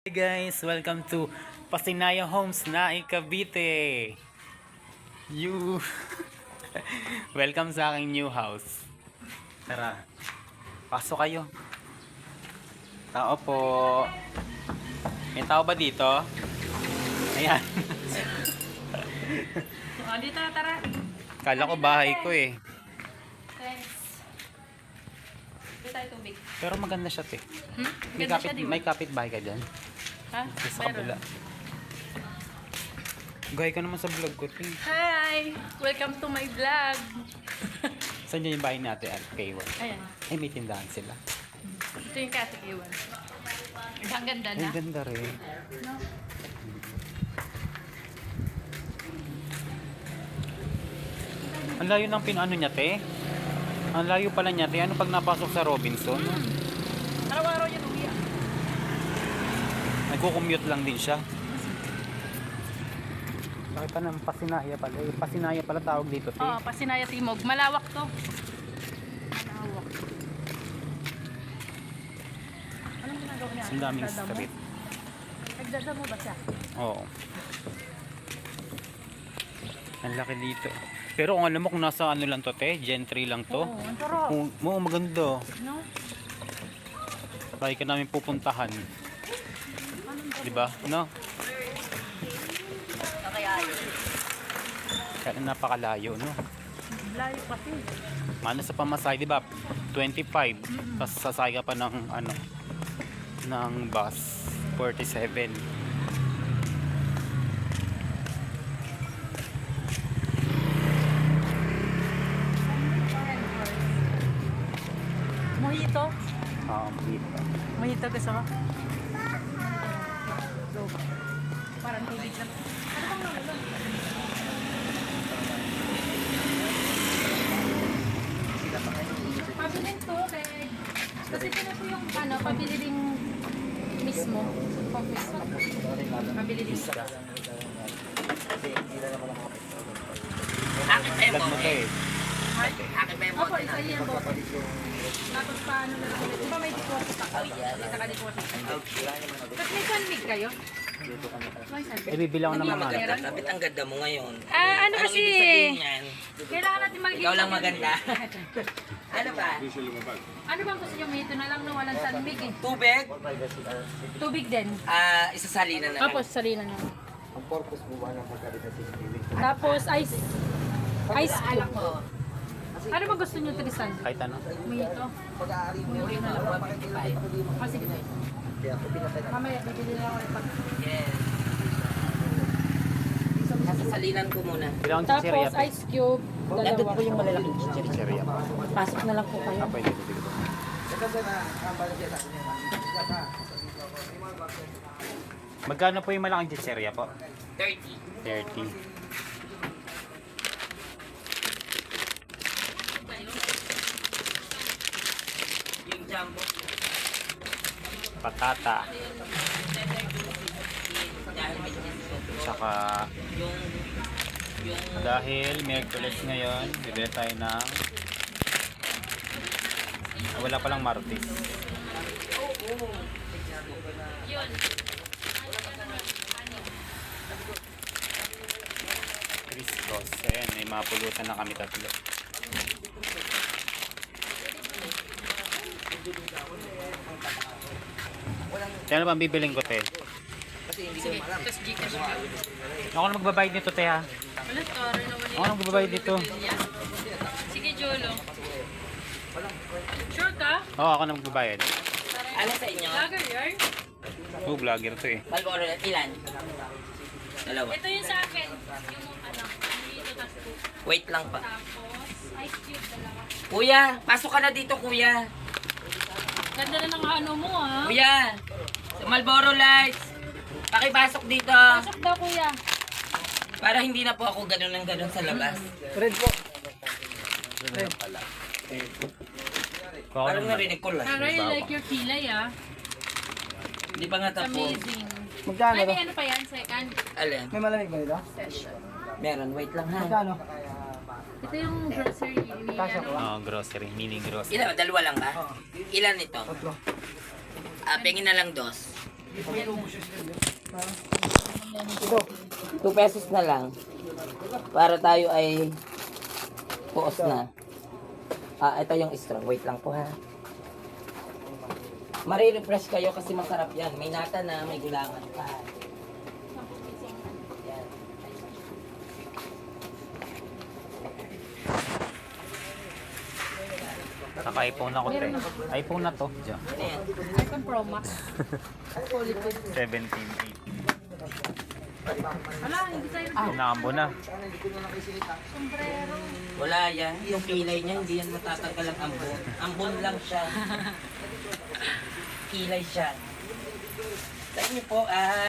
Hey guys, welcome to Pasinaya Homes na Cavite. You welcome sa aking new house. Tara, pasok kayo. Tao po. May tao ba dito? Ayan. Dito na, tara. Kala ko bahay ko eh. Thanks. Dito tayo tubig. Pero maganda siya te. Ganda siya, di ba? May kapit bahay ka dyan. Ha? Sa kabila. Gaya ka naman sa vlog ko te. Hi! Welcome to my vlog. Saan dyan yung bahay natin at K1? Ayan. Ay may tindahan sila. Ito yung Katik Iwan. Ang ganda Ay na. ganda rin. No? Ang layo ng pinano niya te. Ang layo pala niya te. Ano pag napasok sa Robinson? Araw-araw yun uwi. Nagko-commute lang din siya. Bakit pa ng Pasinaya pala? Eh, Pasinaya pala tawag dito te. Oo, Pasinaya Timog. Malawak to. Malawak. Anong ginagawa niya? Ang daming Nagdadamo? street. Nagdadamo ba siya? Oo. Ang laki dito. Pero kung alam mo kung nasa ano lang to te, gentry lang to. Oo, ang sarap. Oo, maganda. No? Lagi ka namin pupuntahan. Diba? No? Kaya napakalayo, no? Layo kasi. Mana sa pamasahe, diba? 25. Tapos sasakay ka pa ng ano, ng bus. 47. Mojito? Dito. Mojito gusto mo? So, parang tubig lang. Ano bang naman doon? Pabiling tubig. Kasi sila po yung ano, pabili din mismo. Pabili din. Vlog mo to eh. Opo, isa yan po. Tapos paano na lang ulit. Di ba may deposit ako? Isa ka deposit. Tapos may sunmig kayo? May sunmig. Ibibili ako ng mga Maganda, kapit ang ganda mo ngayon. Ano Anong kasi, ibig sabihin yan? kailangan natin magiging... Ikaw lang maganda. Ano ba? Ano bang gusto nyo? May ito na lang na walang sunmig eh. Tubig? Tubig din. Isasalina na lang. Tapos salina na. Tapos ice cube. Ano bang gusto nyo, Tristan? kahit ano. May ito. May ito na lang. Ah, sige. Mamaya, bibili na ako ng pag... Yes. Sasalinan ko muna. Kailangan Tapos chichirya pa. ice cube. Nandun Dalawa. po yung malalaking chichiri. Chichirya pa. Pasok na lang po kayo. Pwede dito. Magkano po yung malaking chichirya po? 30. 30. Yung jumbo. Patata. Dahil may cheese. Tsaka Yung dahil Miyerkules ngayon, bibili tayo ng wala palang Martis. Cristos. Ayan, may mga pulutan na kami tatlo. Kaya ano bang bibiling ko, te? Sige, tapos Gcash. Ako na magbabayad nito, te, ha? Wala, sorry naman Ako na magbabayad dito. Sige, Jolo. Sure ka? Oo, ako na magbabayad. ano sa inyo? Lager yarn? Oo, vlogger to eh. Malboro, ilan? Dalawa. Ito yung sa akin. Yung ano, dito tapos Wait lang pa. tapos ice cube dalawa. Kuya, pasok ka na dito, kuya. Ganda na ng ano mo ah. Kuya, sa Malboro Lights. Pakipasok dito. Pasok daw kuya. Para hindi na po ako ganun ng ganun sa labas. Parang narinig ko lang. I really like your kilay ah. Hindi pa nga tapos. Amazing. Magkano Ay, ba? may ano pa yan? Second Alin? May malamig ba nito? session. Meron, wait lang ha. Magkano? Ito yung grocery. Kasya ko. Oo, grocery, mini grocery. Ilan? Dalawa lang ba? Ilan ito? Tatlo. Pengin na lang dos. Ito, 2 pesos na lang. Para tayo ay puos na. Ito yung straw. Wait lang po ha. Mari-refresh kayo kasi masarap yan. May nata na, may gulangan pa. Yan. Naka-iPhone ako, te. iPhone na to. Diyan. Ano yan? iPhone Pro Max. Fully paid. 17, 18. Wala, hindi sa'yo. Inambo na. Sombrero. Wala yan. Yung pilay niya, hindi yan matatanggal ang ambon. Ambon lang siya. Kilay siya. Sa inyo po,